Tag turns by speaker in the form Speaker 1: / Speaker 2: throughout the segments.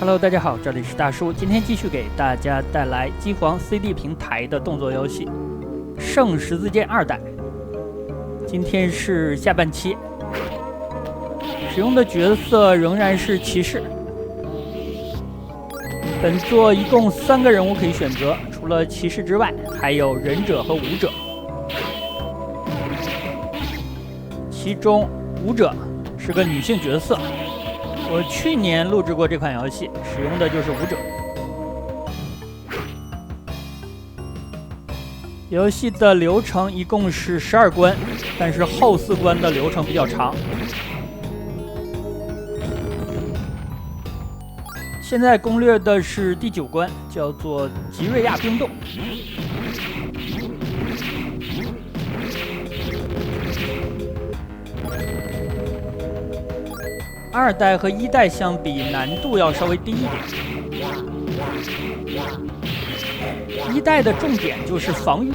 Speaker 1: Hello， 大家好，这里是大叔，今天继续给大家带来机皇 CD 平台的动作游戏《圣十字剑2代》。今天是下半期，使用的角色仍然是骑士。本作一共3个人物可以选择，除了骑士之外，还有忍者和武者。其中武者是个女性角色。我去年录制过这款游戏，使用的就是武者。游戏的流程一共是12关，但是后4关的流程比较长。现在攻略的是第9关，叫做吉瑞亚冰洞。2代和1代相比，难度要稍微低一点。1代的重点就是防御，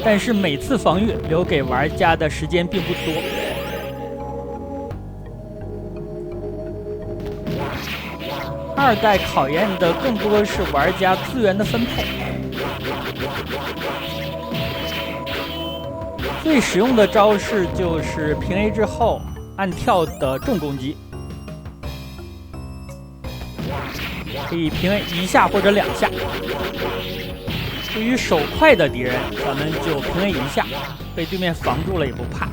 Speaker 1: 但是每次防御留给玩家的时间并不多。2代考验的更多是玩家资源的分配。最实用的招式就是平 A 之后按跳的重攻击，可以平 A 1下或者2下。对于手快的敌人，咱们就平 A 1下，被对面防住了也不怕。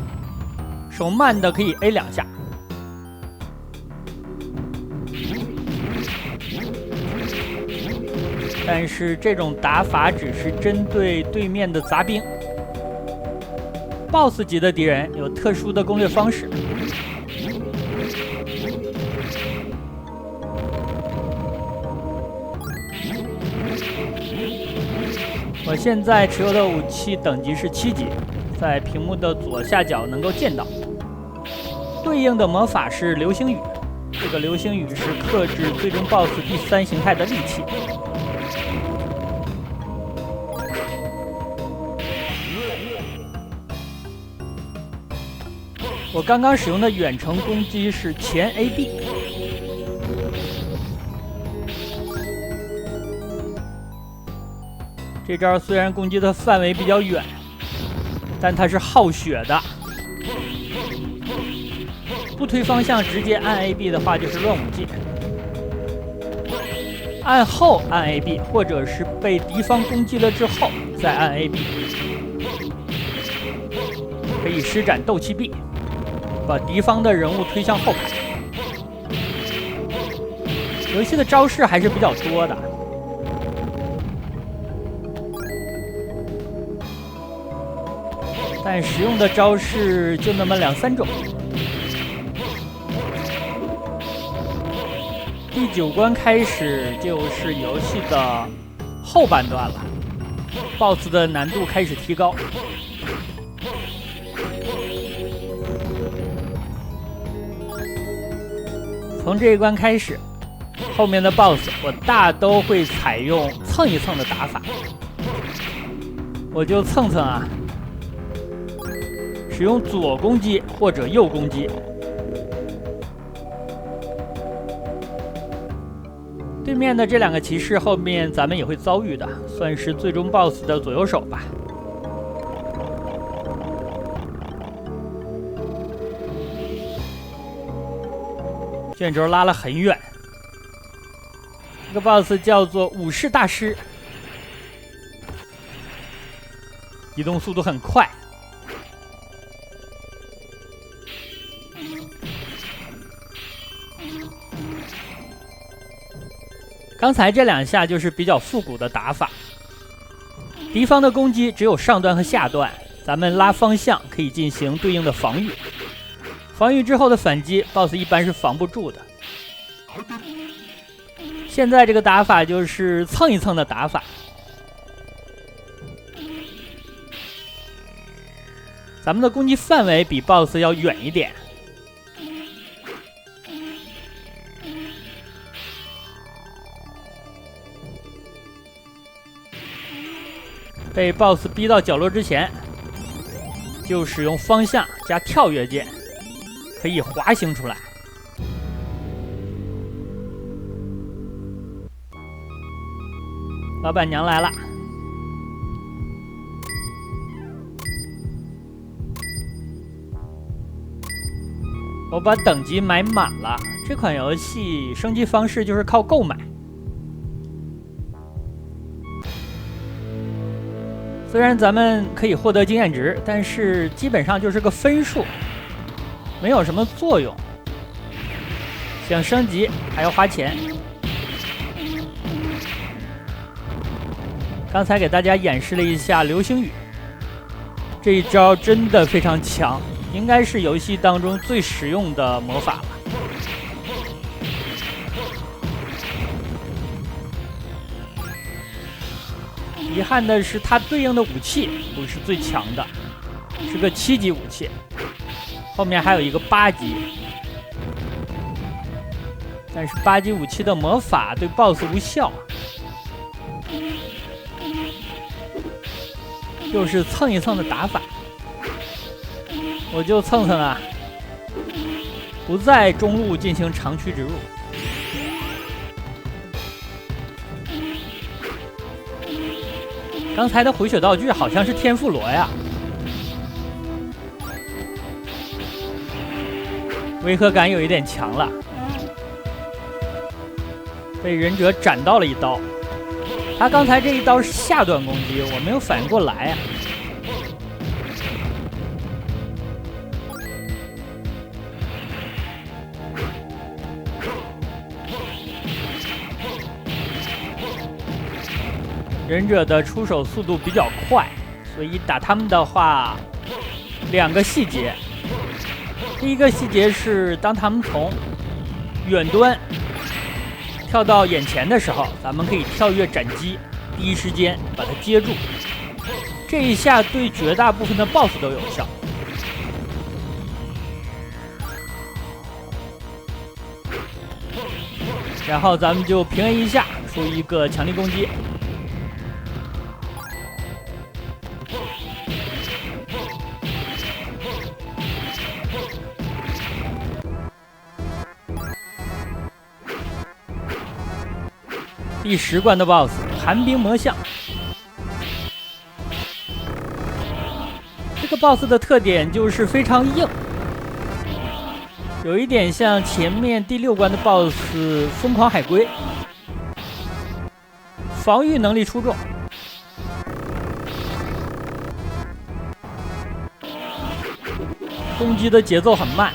Speaker 1: 手慢的可以 A 2下。但是这种打法只是针对对面的杂兵。BOSS 级的敌人有特殊的攻略方式。我现在持有的武器等级是7级，在屏幕的左下角能够见到。对应的魔法是流星雨，这个流星雨是克制最终 BOSS 第3形态的利器。我刚刚使用的远程攻击是前 AB， 这招虽然攻击的范围比较远，但它是耗血的。不推方向直接按 AB 的话就是乱舞技，按后按 AB， 或者是被敌方攻击了之后再按 AB， 可以施展斗气臂。把敌方的人物推向后排。游戏的招式还是比较多的，但实用的招式就那么2、3种。第9关开始就是游戏的后半段了 ，BOSS 的难度开始提高。从这一关开始，后面的 BOSS 我大都会采用蹭一蹭的打法，我就蹭蹭啊，使用左攻击或者右攻击。对面的这2个骑士后面咱们也会遭遇的，算是最终 BOSS 的左右手吧。卷轴拉了很远，这个 BOSS 叫做武士大师，移动速度很快。刚才这2下就是比较复古的打法，敌方的攻击只有上段和下段，咱们拉方向可以进行对应的防御。防御之后的反击 ，BOSS 一般是防不住的。现在这个打法就是蹭一蹭的打法，咱们的攻击范围比 BOSS 要远一点。被 BOSS 逼到角落之前，就使用方向加跳跃键，可以滑行出来。老板娘来了。我把等级买满了。这款游戏升级方式就是靠购买。虽然咱们可以获得经验值，但是基本上就是个分数，没有什么作用。想升级还要花钱。刚才给大家演示了一下流星雨，这一招真的非常强，应该是游戏当中最实用的魔法了。遗憾的是，它对应的武器不是最强的，是个7级武器，后面还有一个8级。但是8级武器的魔法对 BOSS 无效，就是蹭一蹭的打法。我就蹭蹭啊，不在中路进行长驱直入。刚才的回血道具好像是天妇罗呀，违和感有一点强了。被忍者斩到了一刀，他刚才这一刀是下段攻击，我没有反应过来啊。忍者的出手速度比较快，所以打他们的话，2个细节。第一个细节是，当他们从远端跳到眼前的时候，咱们可以跳跃斩击，第一时间把它接住。这一下对绝大部分的 BOSS 都有效。然后咱们就平 A 一下，出一个强力攻击。第10关的 BOSS 寒冰魔像，这个 BOSS 的特点就是非常硬，有一点像前面第6关的 BOSS 疯狂海龟，防御能力出众，攻击的节奏很慢。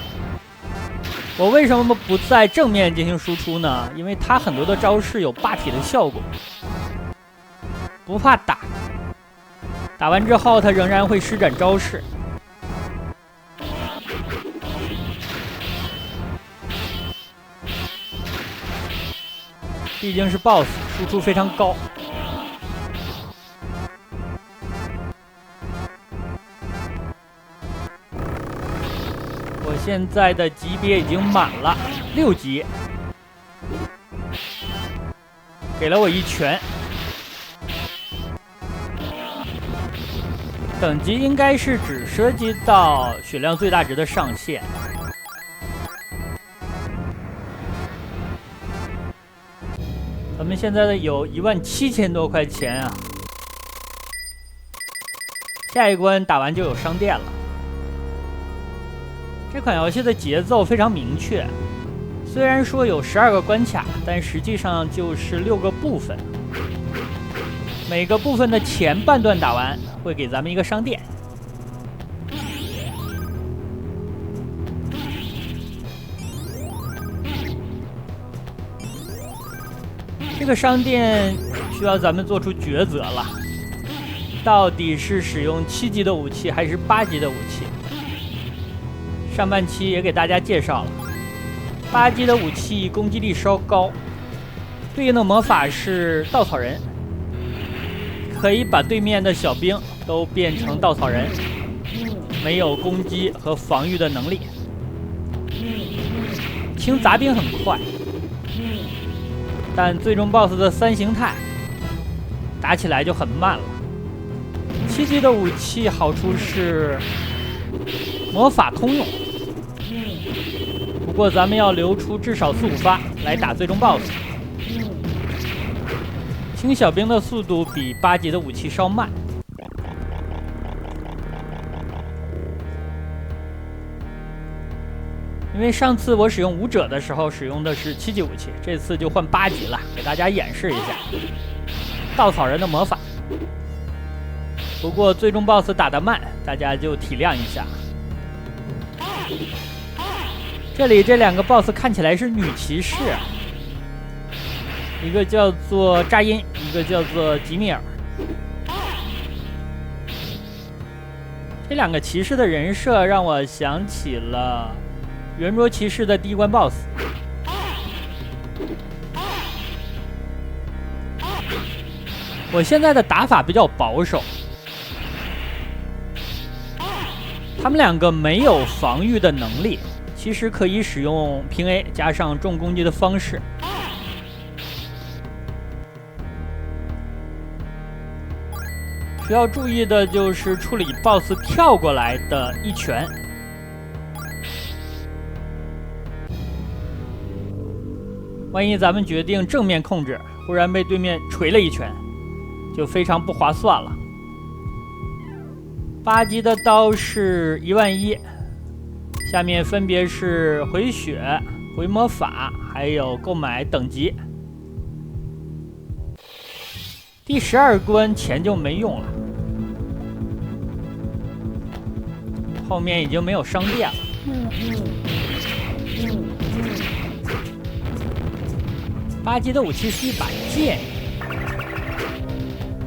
Speaker 1: 我为什么不在正面进行输出呢？因为它很多的招式有霸体的效果，不怕打，打完之后它仍然会施展招式。毕竟是 BOSS， 输出非常高。我现在的级别已经满了6级，给了我一拳。等级应该是只涉及到血量最大值的上限。咱们现在的有17000多块钱啊！下一关打完就有商店了。这款游戏的节奏非常明确，虽然说有12个关卡，但实际上就是6个部分。每个部分的前半段打完，会给咱们一个商店。这个商店需要咱们做出抉择了，到底是使用7级的武器还是8级的武器？上半期也给大家介绍了，8级的武器攻击力稍高，对应的魔法是稻草人，可以把对面的小兵都变成稻草人，没有攻击和防御的能力。清杂兵很快，但最终 BOSS 的3形态打起来就很慢了。7级的武器好处是魔法通用，不过咱们要留出至少4、5发来打最终 BOSS。星小兵的速度比8级的武器稍慢。因为上次我使用武者的时候使用的是7级武器，这次就换8级了，给大家演示一下稻草人的魔法。不过最终 BOSS 打得慢，大家就体谅一下。这里这2个 BOSS 看起来是女骑士，一个叫做扎因，一个叫做吉米尔。这2个骑士的人设让我想起了圆桌骑士的第1关 BOSS。我现在的打法比较保守，他们2个没有防御的能力，其实可以使用平 A 加上重攻击的方式。需要注意的就是处理 BOSS 跳过来的一拳。万一咱们决定正面控制，忽然被对面锤了一拳，就非常不划算了。8级的刀是11000，下面分别是回血、回魔法，还有购买等级。第12关钱就没用了，后面已经没有商店了。8级的武器是一把剑，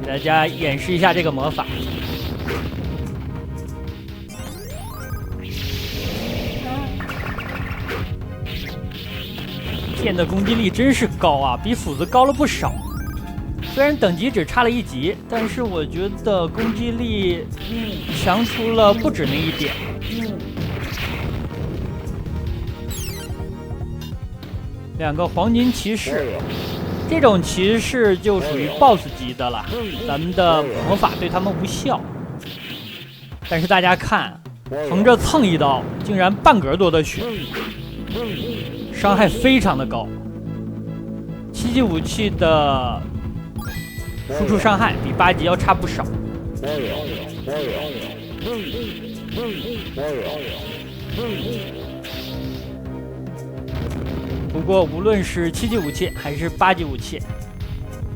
Speaker 1: 给大家演示一下这个魔法。剑的攻击力真是高啊，比斧子高了不少。虽然等级只差了1级，但是我觉得攻击力强出了不止那一点。2个黄金骑士，这种骑士就属于 BOSS 级的了，咱们的魔法对他们无效。但是大家看，横着蹭一刀，竟然半格多的血，伤害非常的高。7级武器的输出伤害比8级要差不少。不过无论是7级武器还是8级武器，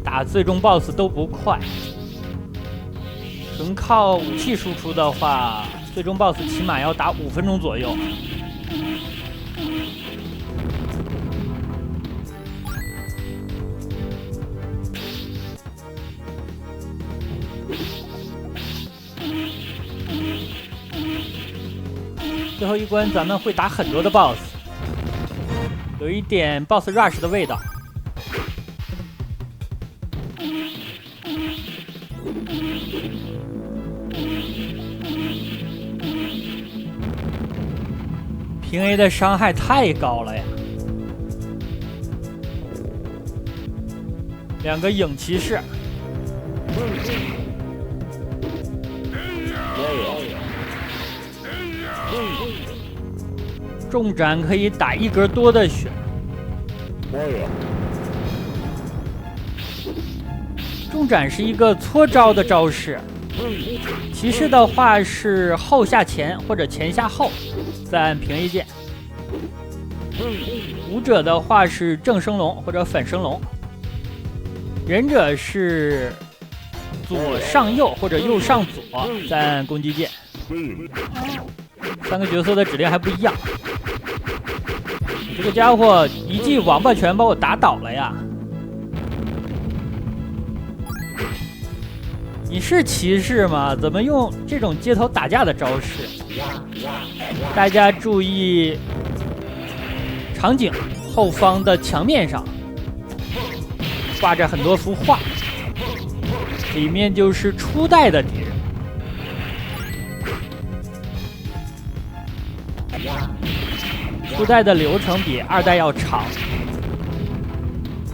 Speaker 1: 打最终 BOSS 都不快。纯靠武器输出的话，最终 BOSS 起码要打5分钟左右。最后一关咱们会打很多的 BOSS， 有一点 BOSS rush 的味道。平 A 的伤害太高了呀！2个影骑士。重斩可以打1格多的血。重斩是一个搓招的招式，骑士的话是后下前或者前下后，再按平 A 键。武者的话是正升龙或者反升龙。忍者是左上右或者右上左，再按攻击键。3个角色的指令还不一样。这个家伙一记王八拳把我打倒了呀！你是骑士吗？怎么用这种街头打架的招式？大家注意，场景后方的墙面上挂着很多幅画，里面就是初代的敌人。初代的流程比2代要长，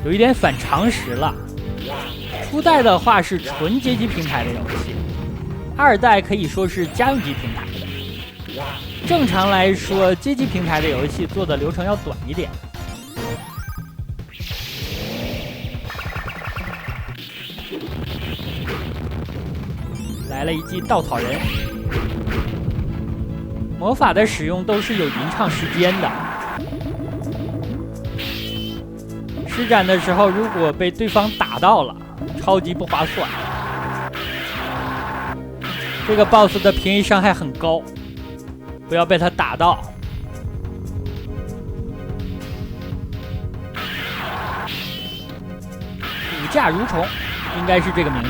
Speaker 1: 有一点反常识了。初代的话是纯街机平台的游戏，2代可以说是家用机平台的。正常来说，街机平台的游戏做的流程要短一点。来了一记稻草人。魔法的使用都是有吟唱时间的，施展的时候如果被对方打到了，超级不划算。这个 BOSS 的平 A 伤害很高，不要被他打到。骨架蠕虫应该是这个名字。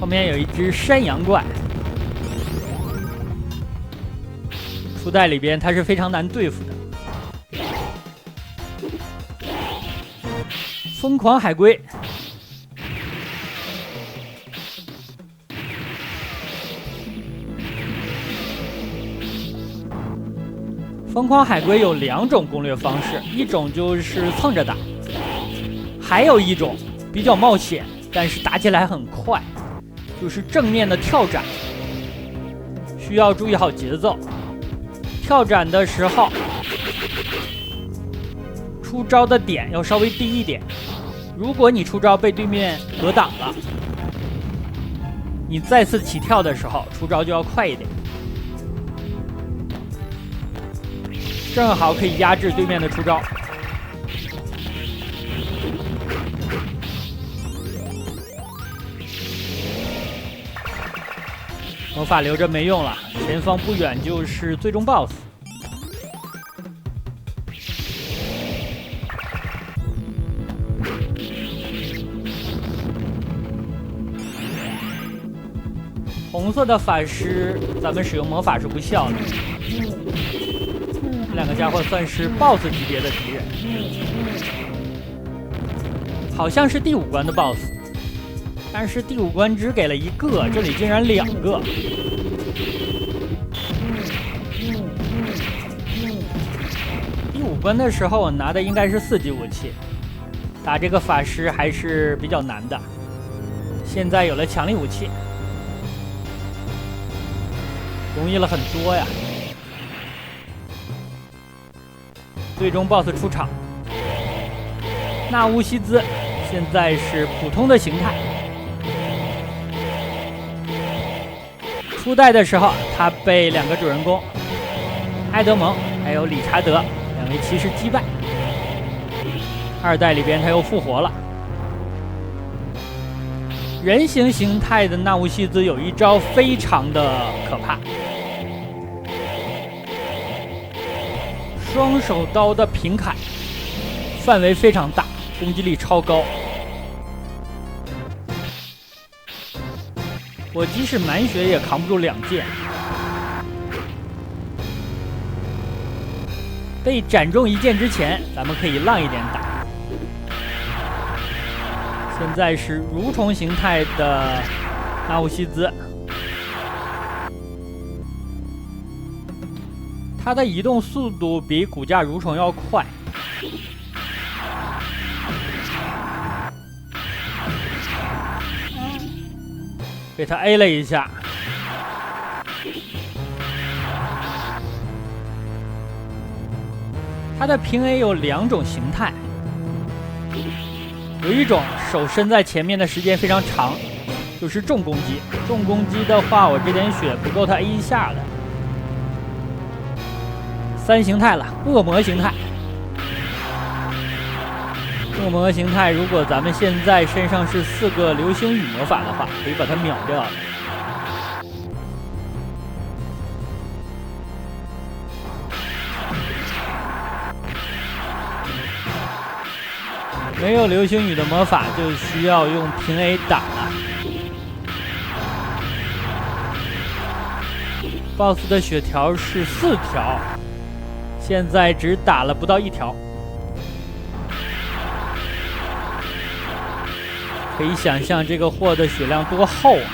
Speaker 1: 后面有一只山羊怪，初代里边它是非常难对付的。疯狂海龟，疯狂海龟有2种攻略方式，一种就是蹭着打，还有一种比较冒险，但是打起来很快，就是正面的跳斩，需要注意好节奏。跳斩的时候，出招的点要稍微低一点。如果你出招被对面格挡了，你再次起跳的时候，出招就要快一点，正好可以压制对面的出招。魔法留着没用了，前方不远就是最终 BOSS。红色的法师，咱们使用魔法是无效的。这2个家伙算是 BOSS 级别的敌人，好像是第5关的 BOSS。但是第5关只给了1个，这里竟然2个。第5关的时候我拿的应该是4级武器，打这个法师还是比较难的。现在有了强力武器，容易了很多呀。最终 BOSS 出场，纳乌西兹现在是普通的形态。初代的时候，他被2个主人公埃德蒙还有理查德2位骑士击败。2代里边他又复活了。人形形态的纳乌西兹有一招非常的可怕，双手刀的平砍，范围非常大，攻击力超高。我即使满血也扛不住2剑，被斩中1剑之前，咱们可以浪一点打。现在是蠕虫形态的纳乌西兹，它的移动速度比骨架蠕虫要快。被他 A 了一下，他的平 A 有2种形态，有一种手伸在前面的时间非常长，就是重攻击。重攻击的话，我这点血不够他 A 一下的。3形态了，恶魔形态。恶魔形态，如果咱们现在身上是4个流星雨魔法的话，可以把它秒掉。没有流星雨的魔法，就需要用平 A 打了。BOSS 的血条是4条，现在只打了不到1条。可以想象这个货的血量多厚啊！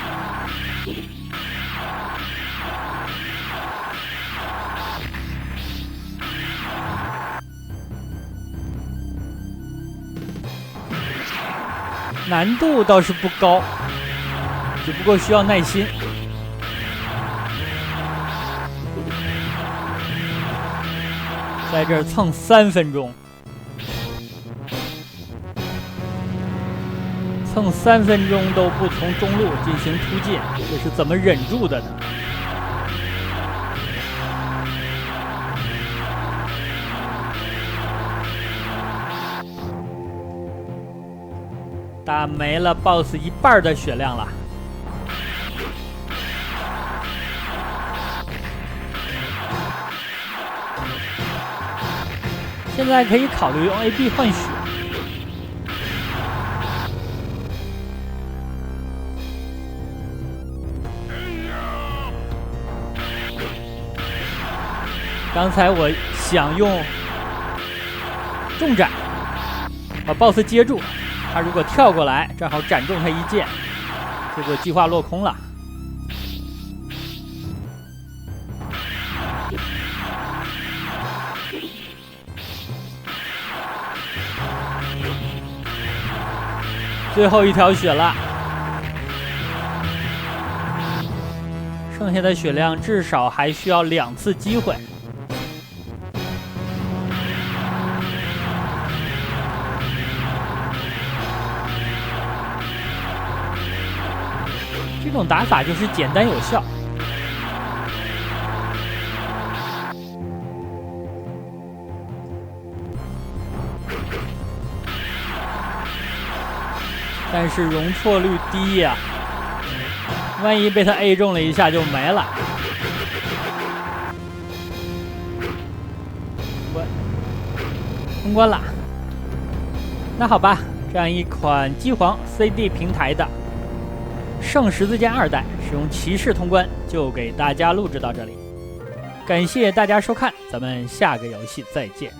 Speaker 1: 难度倒是不高，只不过需要耐心。在这儿蹭3分钟。蹭3分钟都不从中路进行突进，这是怎么忍住的呢？打没了 BOSS 一半的血量了。现在可以考虑用 AB 换血。刚才我想用重斩把 BOSS 接住，他如果跳过来，正好斩中他一剑，结果计划落空了。最后一条血了，剩下的血量至少还需要2次机会。这种打法就是简单有效。但是容错率低呀，万一被他 A 中了一下就没了。我通关了。那好吧，这样一款机皇 CD 平台的圣十字剑2代使用骑士通关，就给大家录制到这里。感谢大家收看，咱们下个游戏再见。